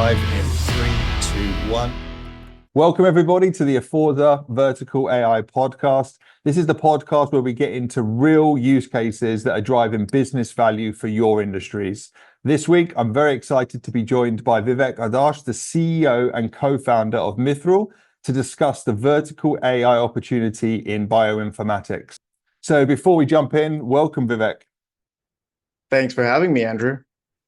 live in 3, 2, 1. Welcome, everybody, to the Aforza Vertical AI podcast. This is the podcast where we get into real use cases that are driving business value for your industries. This week, I'm very excited to be joined by Vivek Adarsh, the CEO and co-founder of Mithrl, to discuss the vertical AI opportunity in bioinformatics. So before we jump in, welcome, Vivek. Thanks for having me, Andrew.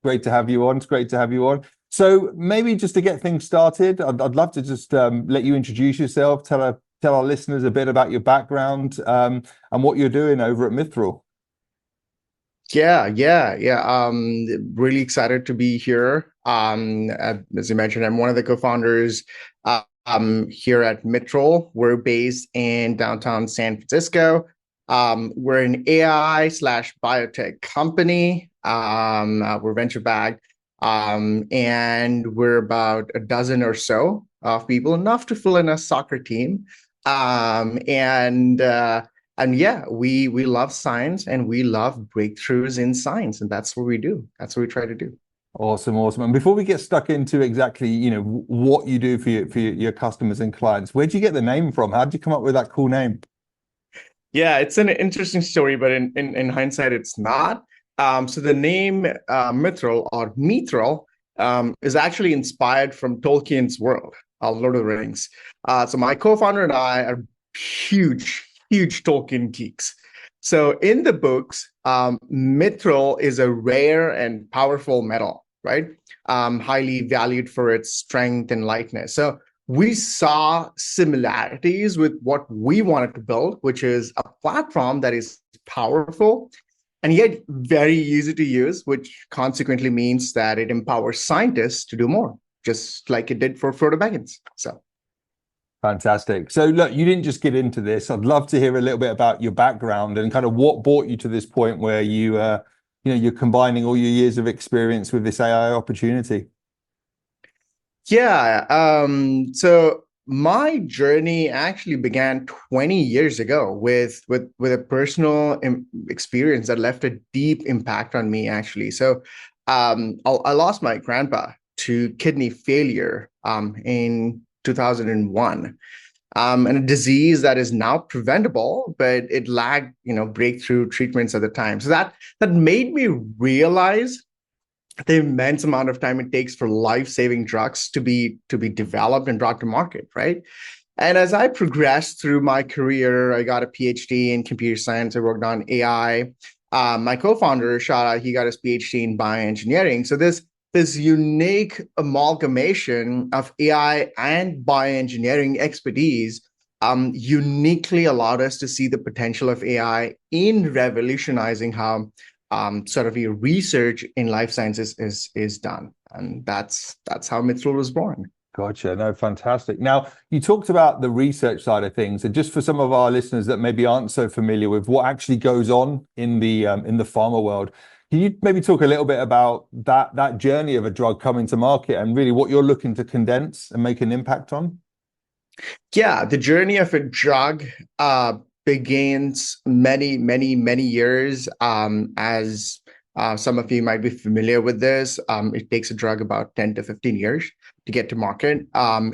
Great to have you on. It's great to have you on. So maybe just to get things started, I'd love to just let you introduce yourself, tell our listeners a bit about your background and what you're doing over at Mithrl. Yeah. Really excited to be here. As you mentioned, I'm one of the co-founders here at Mithrl. We're based in downtown San Francisco. We're an AI/biotech company. We're venture backed. And we're about a dozen or so of people, enough to fill in a soccer team. And yeah, we love science and we love breakthroughs in science, and that's what we do. That's what we try to do. Awesome. And before we get stuck into exactly, what you do for your customers and clients, where'd you get the name from? How did you come up with that cool name? Yeah, it's an interesting story, but in hindsight, it's not. So the name Mithrl or Mithrl is actually inspired from Tolkien's world, Lord of the Rings. So my co-founder and I are huge Tolkien geeks. So in the books, Mithrl is a rare and powerful metal, right? Highly valued for its strength and lightness. So we saw similarities with what we wanted to build, which is a platform that is powerful and yet very easy to use, which consequently means that it empowers scientists to do more, just like it did for Frodo Baggins. So fantastic. So look, you didn't just get into this. I'd love to hear a little bit about your background and kind of what brought you to this point where you're combining all your years of experience with this AI opportunity. Yeah. So my journey actually began 20 years ago with a personal experience that left a deep impact on me, actually. So I lost my grandpa to kidney failure in 2001, and a disease that is now preventable, but it lacked breakthrough treatments at the time. So that made me realize the immense amount of time it takes for life-saving drugs to be developed and brought to market, right? And as I progressed through my career, I got a PhD in computer science. I worked on AI. My co-founder, Shara, he got his PhD in bioengineering. So this unique amalgamation of AI and bioengineering expertise uniquely allowed us to see the potential of AI in revolutionizing how sort of your research in life sciences is done. And that's how Mithrl was born. Gotcha. No, fantastic. Now, you talked about the research side of things, and just for some of our listeners that maybe aren't so familiar with what actually goes on in the pharma world, can you maybe talk a little bit about that journey of a drug coming to market and really what you're looking to condense and make an impact on? Yeah, the journey of a drug begins many years. As some of you might be familiar with this, it takes a drug about 10 to 15 years to get to market.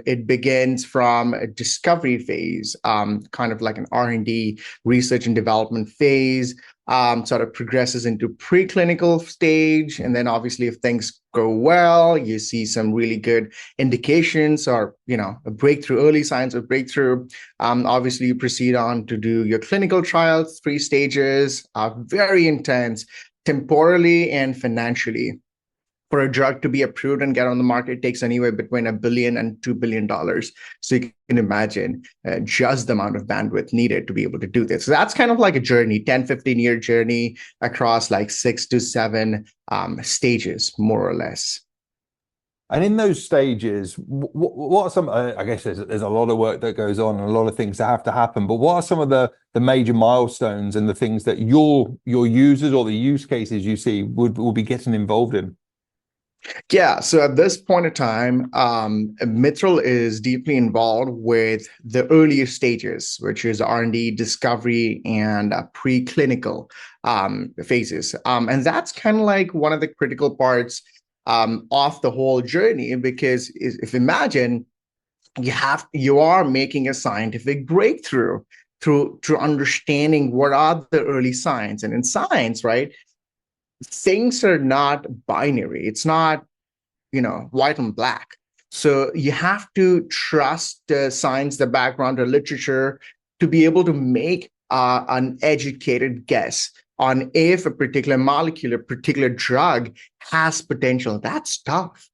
It begins from a discovery phase, kind of like an R&D, research and development phase, sort of progresses into preclinical stage. And then obviously if things go well, you see some really good indications or, a breakthrough, early signs of breakthrough. Obviously you proceed on to do your clinical trials, 3 stages, very intense temporally and financially. For a drug to be approved and get on the market, it takes anywhere between $1 billion and $2 billion. So you can imagine just the amount of bandwidth needed to be able to do this. So that's kind of like a journey, 10, 15-year journey across like 6 to 7 stages, more or less. And in those stages, what are some, I guess there's a lot of work that goes on and a lot of things that have to happen, but what are some of the major milestones and the things that your users or the use cases you see will be getting involved in? Yeah, so at this point in time, Mithrl is deeply involved with the earlier stages, which is R&D, discovery, and preclinical phases. And that's kind of like one of the critical parts of the whole journey, because if imagine you are making a scientific breakthrough through understanding what are the early signs. And in science, right, things are not binary. It's not, white and black. So you have to trust the science, the background, the literature, to be able to make an educated guess on if a particular molecule, a particular drug has potential. That's tough,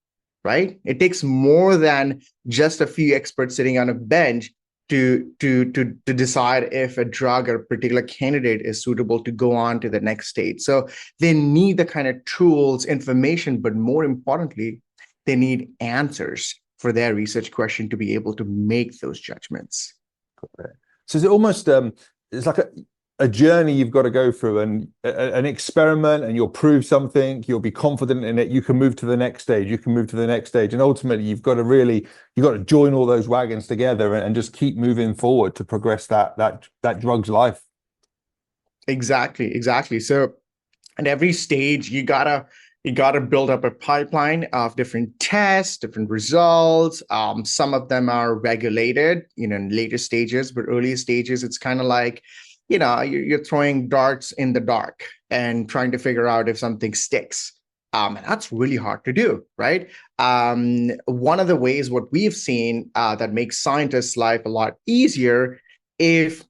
right? It takes more than just a few experts sitting on a bench to decide if a drug or a particular candidate is suitable to go on to the next stage. So they need the kind of tools, information, but more importantly, they need answers for their research question to be able to make those judgments. So is it almost it's like a journey you've got to go through, and an experiment, and you'll prove something, you'll be confident in it, you can move to the next stage, and ultimately you've got to join all those wagons together and just keep moving forward to progress that drug's life. Exactly. So at every stage, you gotta build up a pipeline of different tests, different results. Some of them are regulated, in later stages, but earlier stages, it's kind of like, you're throwing darts in the dark and trying to figure out if something sticks. And that's really hard to do, right? One of the ways what we've seen that makes scientists' life a lot easier, if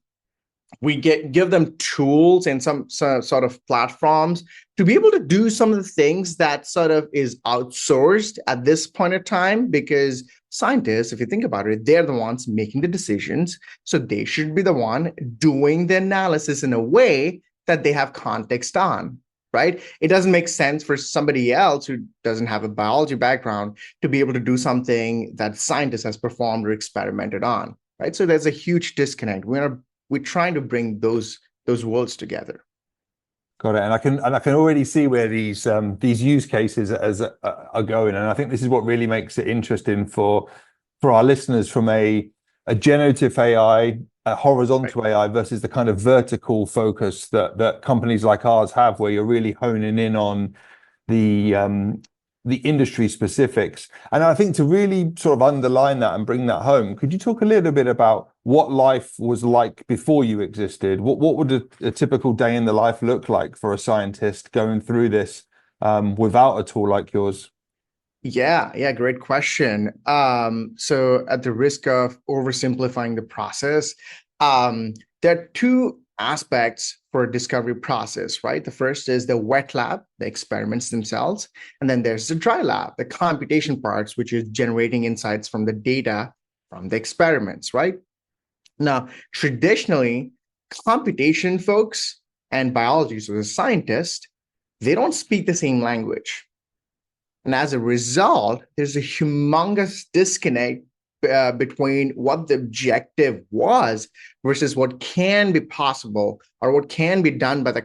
we give them tools and some sort of platforms to be able to do some of the things that sort of is outsourced at this point in time, because scientists, if you think about it, they're the ones making the decisions. So they should be the one doing the analysis in a way that they have context on, right? It doesn't make sense for somebody else who doesn't have a biology background to be able to do something that scientists has performed or experimented on, right? So there's a huge disconnect. We're trying to bring those worlds together. Got it. And I can already see where these use cases are going. And I think this is what really makes it interesting for our listeners, from a generative AI, a horizontal AI versus the kind of vertical focus that companies like ours have, where you're really honing in on the industry specifics. And I think to really sort of underline that and bring that home, could you talk a little bit about what life was like before you existed? What would a typical day in the life look like for a scientist going through this without a tool like yours? Yeah, great question. So at the risk of oversimplifying the process, there are two aspects for a discovery process, right? The first is the wet lab, the experiments themselves. And then there's the dry lab, the computation parts, which is generating insights from the data from the experiments, right? Now, traditionally, computation folks and biologists, so the scientists, they don't speak the same language. And as a result, there's a humongous disconnect between what the objective was versus what can be possible or what can be done by the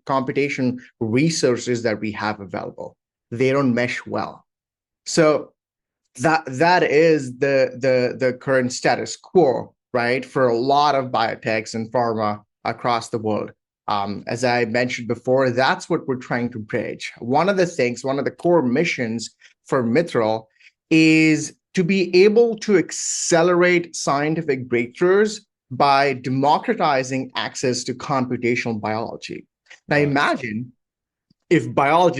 computation resources that we have available. They don't mesh well. So that is the current status quo, right, for a lot of biotechs and pharma across the world. As I mentioned before, that's what we're trying to bridge. One of the core missions for Mithrl is to be able to accelerate scientific breakthroughs by democratizing access to computational biology. Now, imagine if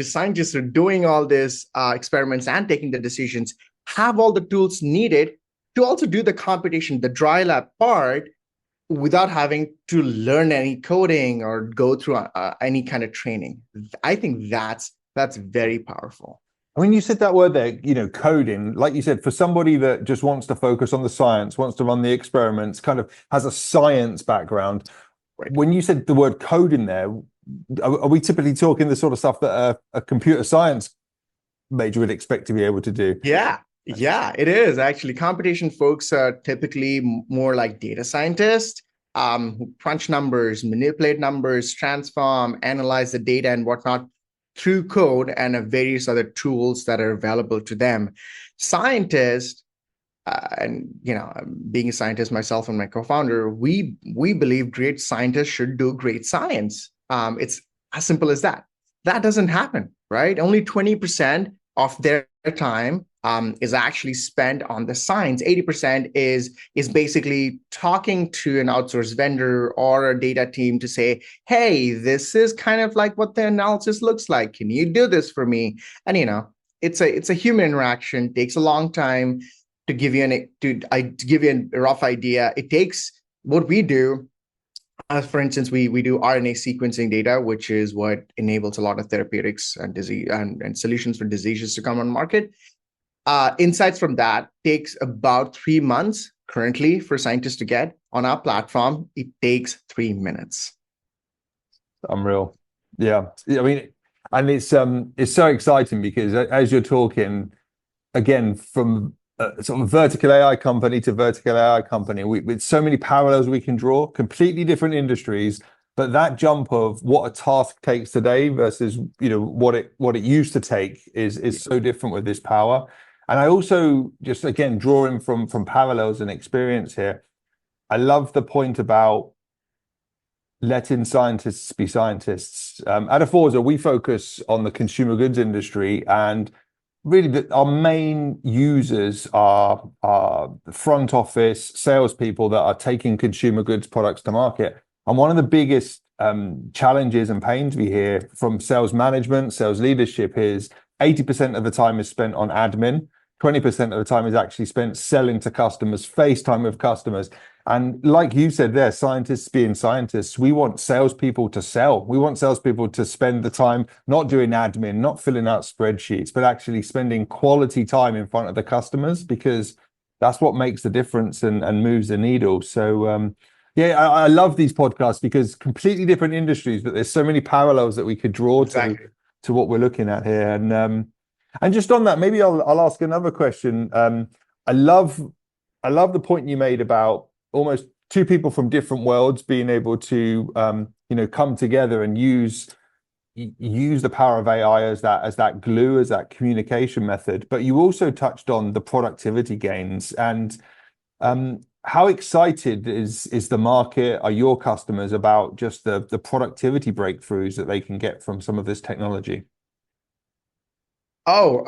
scientists are doing all these experiments and taking the decisions, have all the tools needed to also do the computation, the dry lab part, without having to learn any coding or go through any kind of training. I think that's very powerful. I mean, you said that word there, coding, like you said, for somebody that just wants to focus on the science, wants to run the experiments, kind of has a science background. Right. When you said the word code in there, are we typically talking the sort of stuff that a computer science major would expect to be able to do? Yeah, it is actually. Computation folks are typically more like data scientists who crunch numbers, manipulate numbers, transform, analyze the data and whatnot through code and various other tools that are available to them. Scientists, and being a scientist myself and my co-founder, we believe great scientists should do great science. It's as simple as that. That doesn't happen, right? Only 20% of their time is actually spent on the science. 80% is basically talking to an outsourced vendor or a data team to say, hey, this is kind of like what the analysis looks like. Can you do this for me? And it's a human interaction, takes a long time to give you a rough idea. It takes what we do. For instance, we do RNA sequencing data, which is what enables a lot of therapeutics and disease and solutions for diseases to come on market. Insights from that takes about 3 months currently for scientists to get. On our platform, it takes 3 minutes. Unreal. Yeah. I mean, and it's so exciting because as you're talking, again, from sort of vertical AI company to vertical AI company, with so many parallels we can draw, completely different industries, but that jump of what a task takes today versus what it used to take is so different with this power. And I also just, again, drawing from parallels and experience here, I love the point about letting scientists be scientists. At Aforza, we focus on the consumer goods industry, and really our main users are the front office salespeople that are taking consumer goods products to market. And one of the biggest challenges and pains we hear from sales management, sales leadership is 80% of the time is spent on admin, 20% of the time is actually spent selling to customers, FaceTime with customers. And like you said there, scientists being scientists, we want salespeople to sell. We want salespeople to spend the time not doing admin, not filling out spreadsheets, but actually spending quality time in front of the customers, because that's what makes the difference and moves the needle. So yeah, I love these podcasts because completely different industries, but there's so many parallels that we could draw Exactly. to what we're looking at here. And just on that, maybe I'll ask another question. I love the point you made about almost two people from different worlds being able to come together and use the power of AI as that glue, as that communication method. But you also touched on the productivity gains, and how excited is the market, are your customers, about just the productivity breakthroughs that they can get from some of this technology? Oh,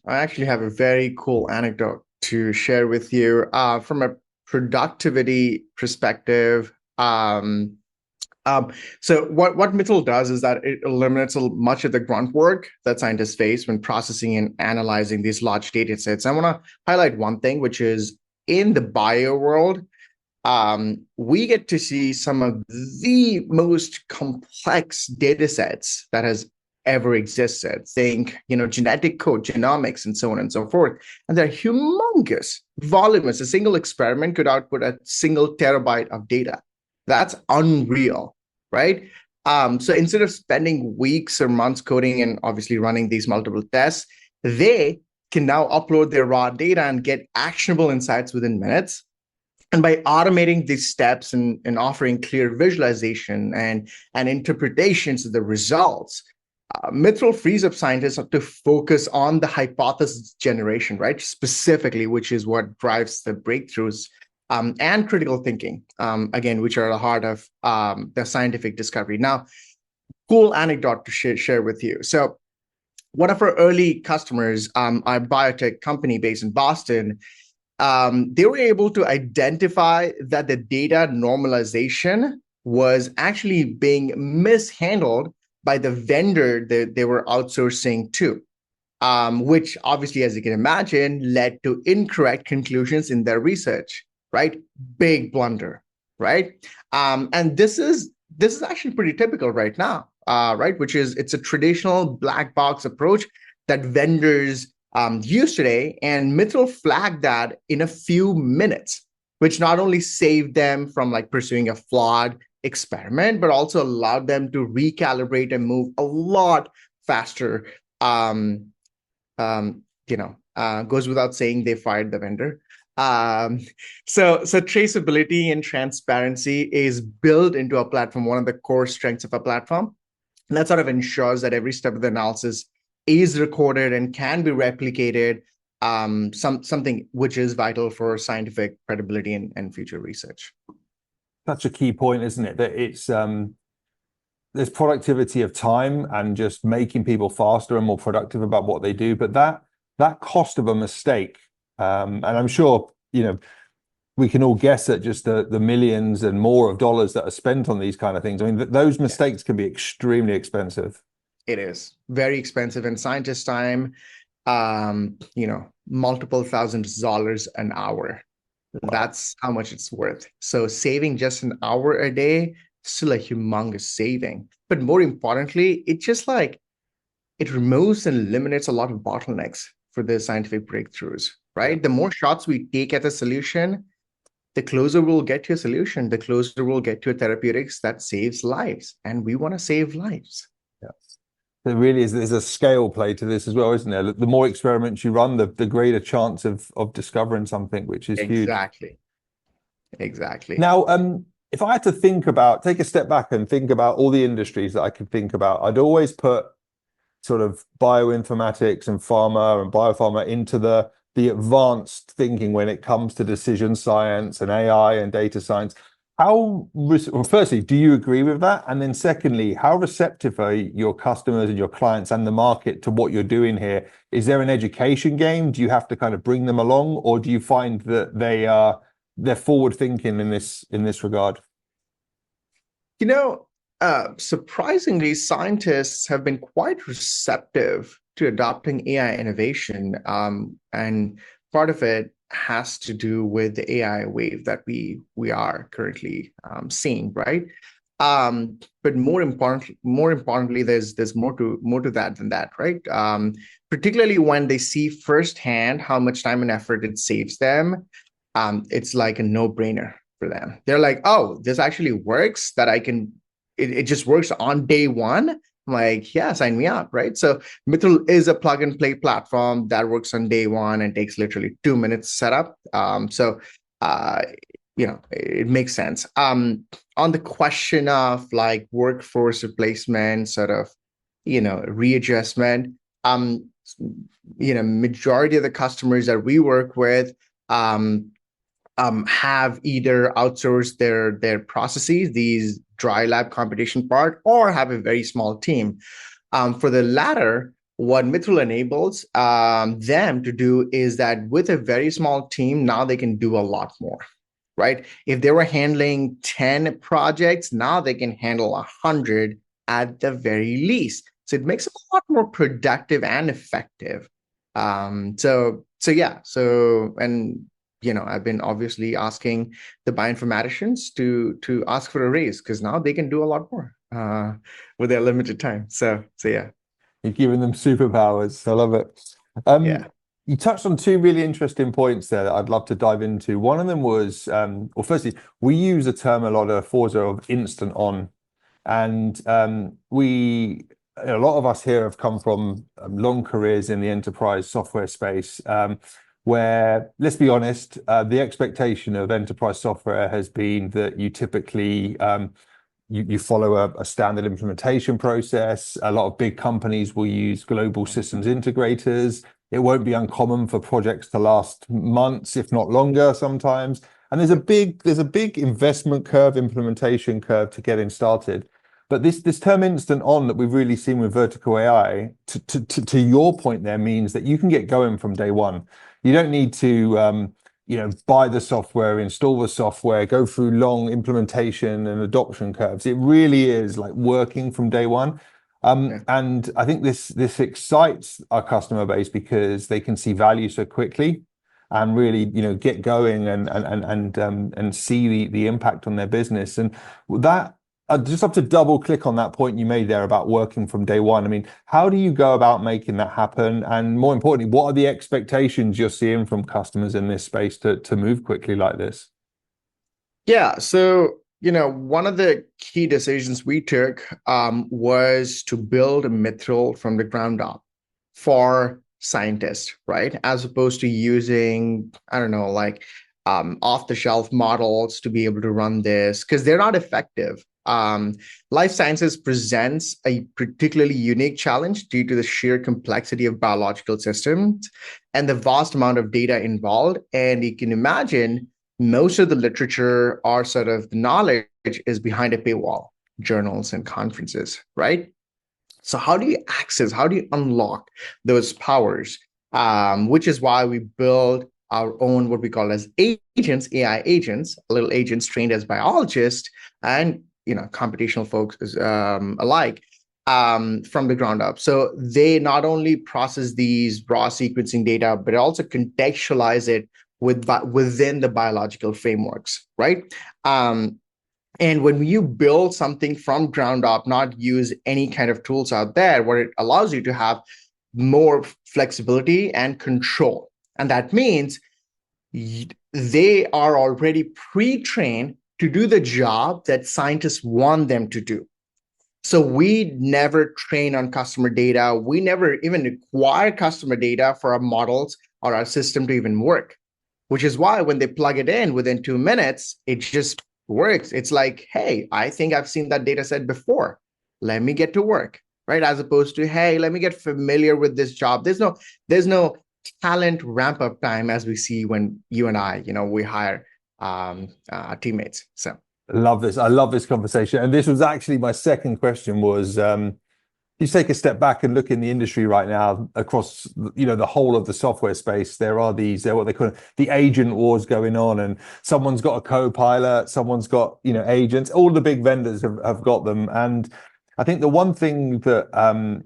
I actually have a very cool anecdote to share with you. From a productivity perspective, so what Mithrl does is that it eliminates much of the grunt work that scientists face when processing and analyzing these large data sets. I want to highlight one thing, which is in the bio world, we get to see some of the most complex data sets that has ever existed. Think, genetic code, genomics, and so on and so forth. And they're humongous, voluminous. A single experiment could output a single terabyte of data. That's unreal, right? So instead of spending weeks or months coding and obviously running these multiple tests, they can now upload their raw data and get actionable insights within minutes. And by automating these steps and offering clear visualization and interpretations of the results, Mithrl frees up scientists to focus on the hypothesis generation, right? Specifically, which is what drives the breakthroughs and critical thinking, again, which are at the heart of the scientific discovery. Now, cool anecdote to share with you. So one of our early customers, a biotech company based in Boston, they were able to identify that the data normalization was actually being mishandled by the vendor that they were outsourcing to, which obviously, as you can imagine, led to incorrect conclusions in their research, right? Big blunder, right? And this is actually pretty typical right now, right? Which is, it's a traditional black box approach that vendors use today, and Mithrl flagged that in a few minutes, which not only saved them from pursuing a flawed experiment, but also allowed them to recalibrate and move a lot faster. Goes without saying they fired the vendor. So traceability and transparency is built into a platform, one of the core strengths of a platform. And that sort of ensures that every step of the analysis is recorded and can be replicated, something which is vital for scientific credibility and future research. Such a key point, isn't it? That it's there's productivity of time and just making people faster and more productive about what they do, but that cost of a mistake, and I'm sure we can all guess at just the millions and more of dollars that are spent on these kind of things. I mean, those mistakes can be extremely expensive. It is very expensive, and scientist time, multiple thousands of dollars an hour. Wow. That's how much it's worth. So saving just an hour a day, still a humongous saving. But more importantly, it just it removes and eliminates a lot of bottlenecks for the scientific breakthroughs, right? Yeah. The more shots we take at the solution, the closer we'll get to a solution, the closer we'll get to a therapeutics that saves lives. And we want to save lives. There really is. There's a scale play to this as well, isn't there? The more experiments you run, the greater chance of discovering something, which is huge. Exactly. Now, if I had to take a step back and think about all the industries that I could think about, I'd always put sort of bioinformatics and pharma and biopharma into the advanced thinking when it comes to decision science and AI and data science. Firstly, do you agree with that? And then secondly, how receptive are your customers and your clients and the market to what you're doing here? Is there an education game? Do you have to kind of bring them along, or do you find that they're forward thinking in this regard? Surprisingly, scientists have been quite receptive to adopting AI innovation. And part of it has to do with the AI wave that we are currently seeing, right? But more importantly, there's more to that than that, right? Particularly when they see firsthand how much time and effort it saves them, it's like a no-brainer for them. They're like, oh, this actually works, that I can, it just works on day one. I'm like, yeah, sign me up, right? So Mithrl is a plug and play platform that works on day one and takes literally 2 minutes to set up. It makes sense. On the question of workforce replacement, sort of, readjustment, majority of the customers that we work with have either outsourced their processes, these dry lab computation part, or have a very small team. For the latter, what Mithrl enables them to do is that with a very small team, now they can do a lot more, right? If they were handling 10 projects, now they can handle 100 at the very least. So it makes them a lot more productive and effective. I've been obviously asking the bioinformaticians to ask for a raise, because now they can do a lot more with their limited time. So yeah. You're giving them superpowers. I love it. You touched on two really interesting points there that I'd love to dive into. One of them was, firstly, we use a term a lot at Aforza of instant on. And a lot of us here have come from long careers in the enterprise software space, where, let's be honest, the expectation of enterprise software has been that you typically you follow a standard implementation process. A lot of big companies will use global systems integrators. It won't be uncommon for projects to last months, if not longer sometimes. And there's a big investment curve, implementation curve to getting started. But this term instant on that we've really seen with vertical AI, to your point there, means that you can get going from day one. You don't need to buy the software, install the software, go through long implementation and adoption curves. It really is like working from day one. And I think this excites our customer base because they can see value so quickly and really, get going and see the impact on their business. And that, I'd just have to double click on that point you made there about working from day one. I mean, how do you go about making that happen? And more importantly, what are the expectations you're seeing from customers in this space to move quickly like this? Yeah. So, one of the key decisions we took was to build a Mithrl from the ground up for scientists, right? As opposed to using, off-the-shelf models to be able to run this, because they're not effective. Life sciences presents a particularly unique challenge due to the sheer complexity of biological systems and the vast amount of data involved. And you can imagine most of the literature or sort of the knowledge is behind a paywall, journals and conferences, right? So how do you access, how do you unlock those powers? Which is why we build our own, what we call as agents, AI agents, little agents trained as biologists and, computational folks alike, from the ground up. So they not only process these raw sequencing data, but also contextualize it within the biological frameworks, right? And when you build something from ground up, not use any kind of tools out there, what it allows you to have more flexibility and control. And that means they are already pre-trained to do the job that scientists want them to do. So we never train on customer data. We never even require customer data for our models or our system to even work, which is why when they plug it in within 2 minutes, it just works. It's like, hey, I think I've seen that data set before. Let me get to work, right? As opposed to, hey, let me get familiar with this job. There's no talent ramp up time as we see when you and I, we hire teammates. So Love this. I love this conversation. And this was actually my second question was, you take a step back and look in the industry right now across, the whole of the software space, there are these, what they call it, the agent wars going on, and someone's got a co-pilot, someone's got, agents, all the big vendors have got them. And I think the one thing that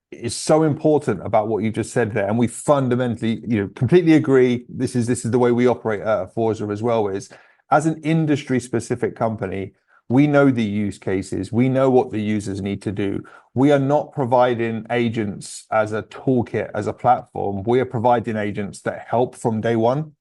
is so important about what you just said there, and we fundamentally, completely agree, this is the way we operate at Aforza as well, is as an industry specific company, we know the use cases, we know what the users need to do. We are not providing agents as a toolkit, as a platform. We are providing agents that help from day one,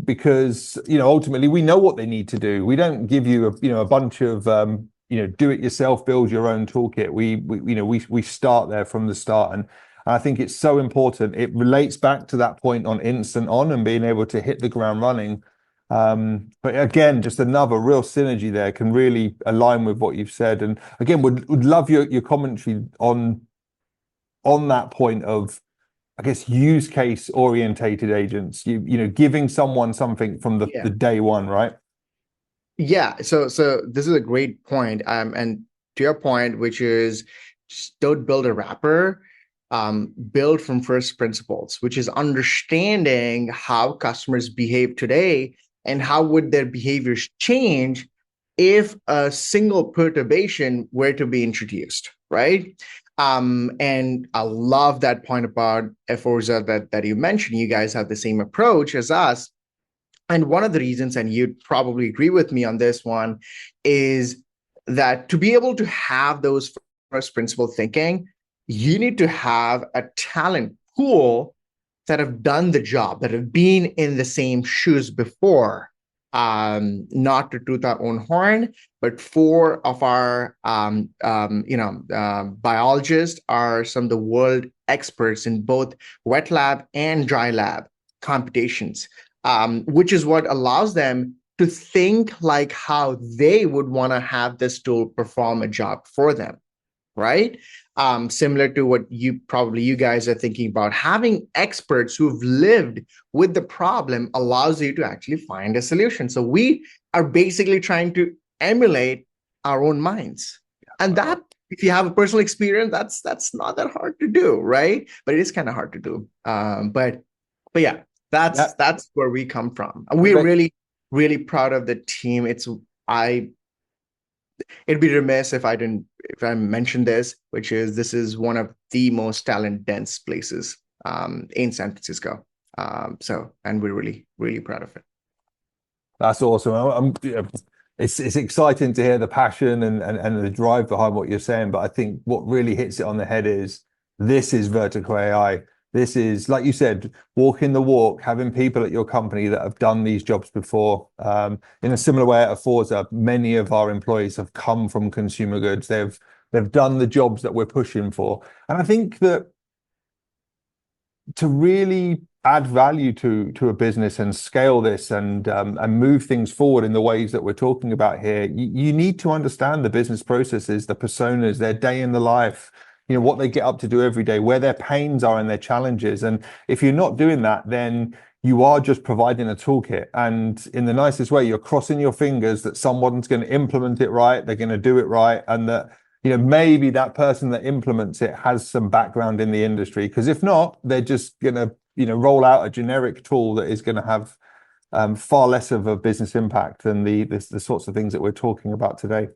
because ultimately we know what they need to do. We don't give you a bunch of do it yourself, build your own toolkit. We start there from the start, and I think it's so important. It relates back to that point on instant on and being able to hit the ground running. But again, just another real synergy there can really align with what you've said. And again, would love your commentary on that point of, I guess, use case orientated agents, giving someone something from the day one, right? Yeah. So this is a great point. And to your point, which is don't build a wrapper, build from first principles, which is understanding how customers behave today and how would their behaviors change if a single perturbation were to be introduced, right? And I love that point about Aforza that you mentioned. You guys have the same approach as us. And one of the reasons, and you'd probably agree with me on this one, is that to be able to have those first principle thinking, you need to have a talent pool that have done the job, that have been in the same shoes before. Not to toot our own horn, but 4 of our biologists are some of the world experts in both wet lab and dry lab computations, which is what allows them to think like how they would want to have this tool perform a job for them, right? Similar to what you guys are thinking about. Having experts who've lived with the problem allows you to actually find a solution. So we are basically trying to emulate our own minds. And that, if you have a personal experience, that's not that hard to do, right? But it is kind of hard to do. But yeah, that's where we come from. We're really, really proud of the team. It'd be remiss if I mentioned this, which is this is one of the most talent dense places in San Francisco. And we're really, really proud of it. That's awesome. It's exciting to hear the passion and the drive behind what you're saying. But I think what really hits it on the head is this is vertical AI. This is, like you said, walking the walk, having people at your company that have done these jobs before. In a similar way at Aforza, many of our employees have come from consumer goods. They've done the jobs that we're pushing for. And I think that to really add value to a business and scale this and move things forward in the ways that we're talking about here, you need to understand the business processes, the personas, their day in the life, what they get up to do every day, where their pains are and their challenges. And if you're not doing that, then you are just providing a toolkit. And in the nicest way, you're crossing your fingers that someone's going to implement it right, they're going to do it right, and that, maybe that person that implements it has some background in the industry. Because if not, they're just going to, roll out a generic tool that is going to have far less of a business impact than the sorts of things that we're talking about today.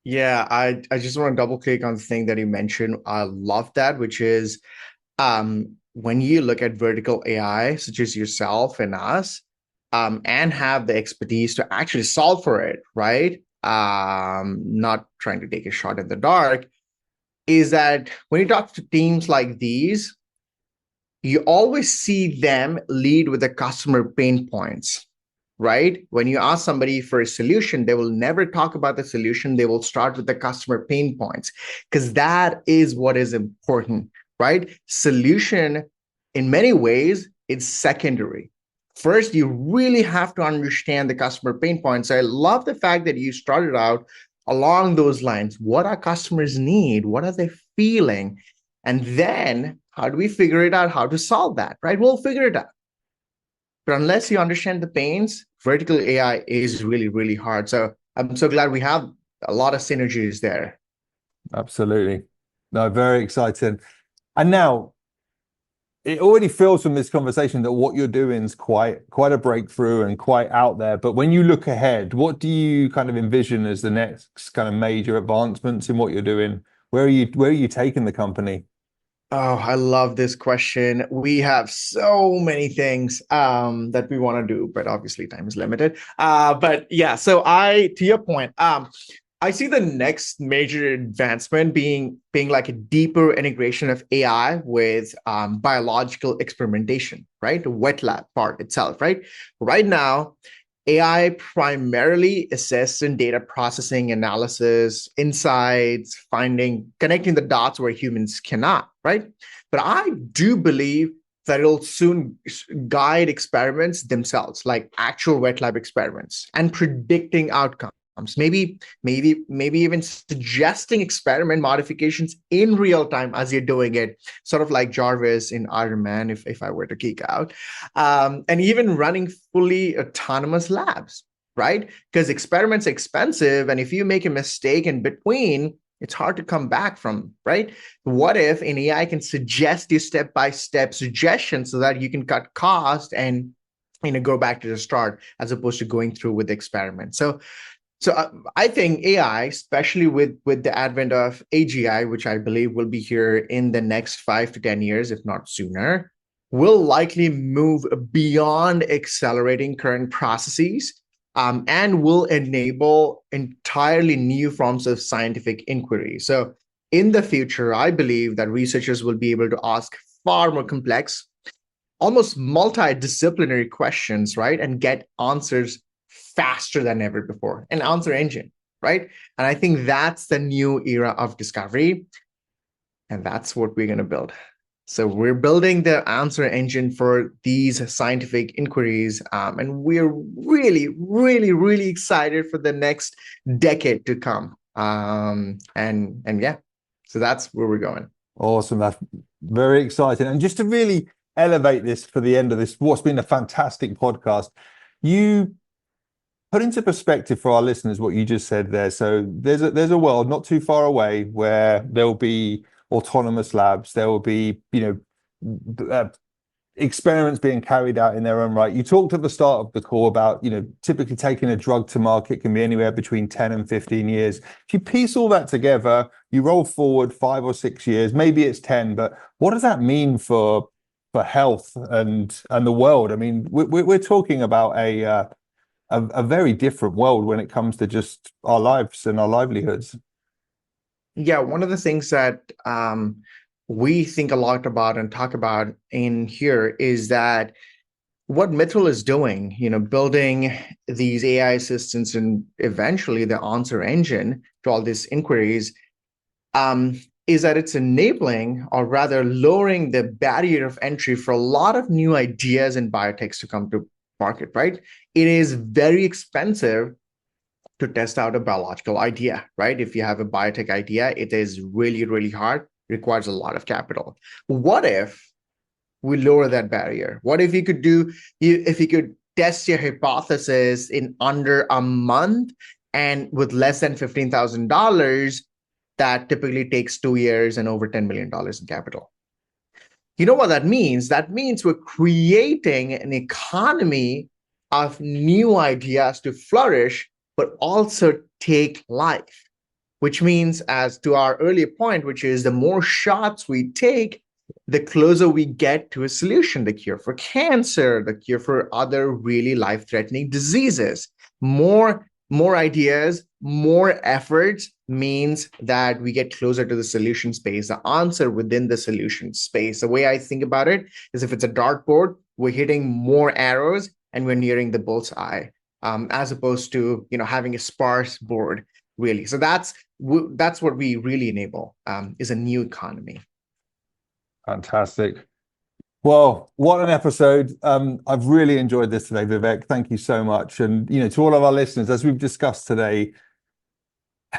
Yeah, I just want to double click on the thing that you mentioned. I love that, which is when you look at vertical AI, such as yourself and us, and have the expertise to actually solve for it, right? Not trying to take a shot in the dark, is that when you talk to teams like these, you always see them lead with the customer pain points, right? When you ask somebody for a solution, they will never talk about the solution. They will start with the customer pain points because that is what is important, right? Solution, in many ways, it's secondary. First, you really have to understand the customer pain points. I love the fact that you started out along those lines. What our customers need? What are they feeling? And then how do we figure it out? How to solve that, right? We'll figure it out. But unless you understand the pains, vertical AI is really, really hard. So I'm so glad we have a lot of synergies there. Absolutely. No, very exciting. And now it already feels from this conversation that what you're doing is quite a breakthrough and quite out there. But when you look ahead, what do you kind of envision as the next kind of major advancements in what you're doing? Where are you taking the company? Oh, I love this question. We have so many things that we want to do, but obviously time is limited. But yeah, so to your point, I see the next major advancement being like a deeper integration of AI with biological experimentation, right? The wet lab part itself, right? Right now, AI primarily assists in data processing, analysis, insights, connecting the dots where humans cannot, right? But I do believe that it'll soon guide experiments themselves, like actual wet lab experiments, and predicting outcomes. Maybe even suggesting experiment modifications in real time as you're doing it, sort of like Jarvis in Iron Man, if I were to geek out, and even running fully autonomous labs, right? Because experiments are expensive, and if you make a mistake in between, it's hard to come back from, right? What if an AI can suggest you step-by-step suggestions so that you can cut cost and go back to the start as opposed to going through with the experiment? So I think AI, especially with the advent of AGI, which I believe will be here in the next 5 to 10 years, if not sooner, will likely move beyond accelerating current processes and will enable entirely new forms of scientific inquiry. So in the future, I believe that researchers will be able to ask far more complex, almost multidisciplinary questions, right? And get answers faster than ever before. An answer engine, right? And I think that's the new era of discovery. And that's what we're going to build. So we're building the answer engine for these scientific inquiries. And we're really, really, really excited for the next decade to come. And yeah, so that's where we're going. Awesome. That's very exciting. And just to really elevate this for the end of this, what's been a fantastic podcast, you put into perspective for our listeners what you just said there. So there's a world not too far away where there'll be autonomous labs, there will be experiments being carried out in their own right. You talked at the start of the call about typically taking a drug to market can be anywhere between 10 and 15 years. If you piece all that together, you roll forward 5 or 6 years, maybe it's 10, but what does that mean for health and the world? I mean, we're talking about a very different world when it comes to just our lives and our livelihoods. Yeah, one of the things that we think a lot about and talk about in here is that what Mithrl is doing, building these AI assistants and eventually the answer engine to all these inquiries, is that it's enabling, or rather lowering the barrier of entry for a lot of new ideas in biotechs to come to market, right? It is very expensive to test out a biological idea, right? If you have a biotech idea, it is really, really hard, requires a lot of capital. What if we lower that barrier? What if you could test your hypothesis in under a month and with less than $15,000, that typically takes 2 years and over $10 million in capital? You know what that means? That means we're creating an economy of new ideas to flourish, but also take life, which means, as to our earlier point, which is the more shots we take, the closer we get to a solution, the cure for cancer, the cure for other really life-threatening diseases. More ideas, more efforts means that we get closer to the solution space, the answer within the solution space. The way I think about it is, if it's a dartboard, we're hitting more arrows and we're nearing the bullseye, as opposed to having a sparse board, really. So that's what we really enable, is a new economy. Fantastic. Well, what an episode. I've really enjoyed this today, Vivek. Thank you so much. And, to all of our listeners, as we've discussed today,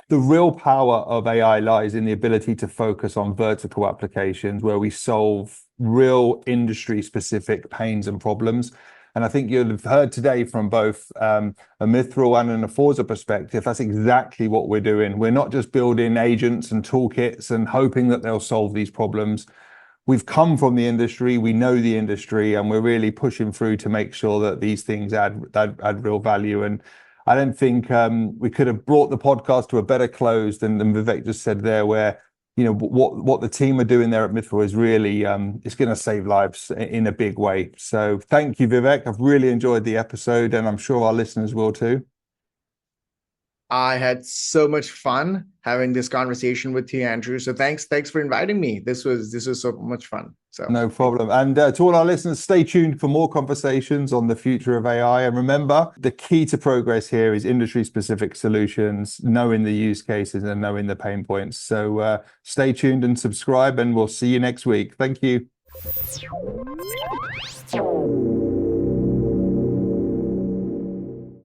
the real power of AI lies in the ability to focus on vertical applications where we solve real industry-specific pains and problems. And I think you'll have heard today from both a Mithrl and an Aforza perspective, that's exactly what we're doing. We're not just building agents and toolkits and hoping that they'll solve these problems. We've come from the industry, we know the industry, and we're really pushing through to make sure that these things add real value. And I don't think we could have brought the podcast to a better close than Vivek just said there, where what the team are doing there at Mithrl is really it's going to save lives in a big way. So thank you, Vivek. I've really enjoyed the episode, and I'm sure our listeners will too. I had so much fun having this conversation with you, Andrew. So thanks for inviting me. This was so much fun. So no problem. And to all our listeners, stay tuned for more conversations on the future of AI. And remember, the key to progress here is industry-specific solutions, knowing the use cases and knowing the pain points. So stay tuned and subscribe, and we'll see you next week. Thank you.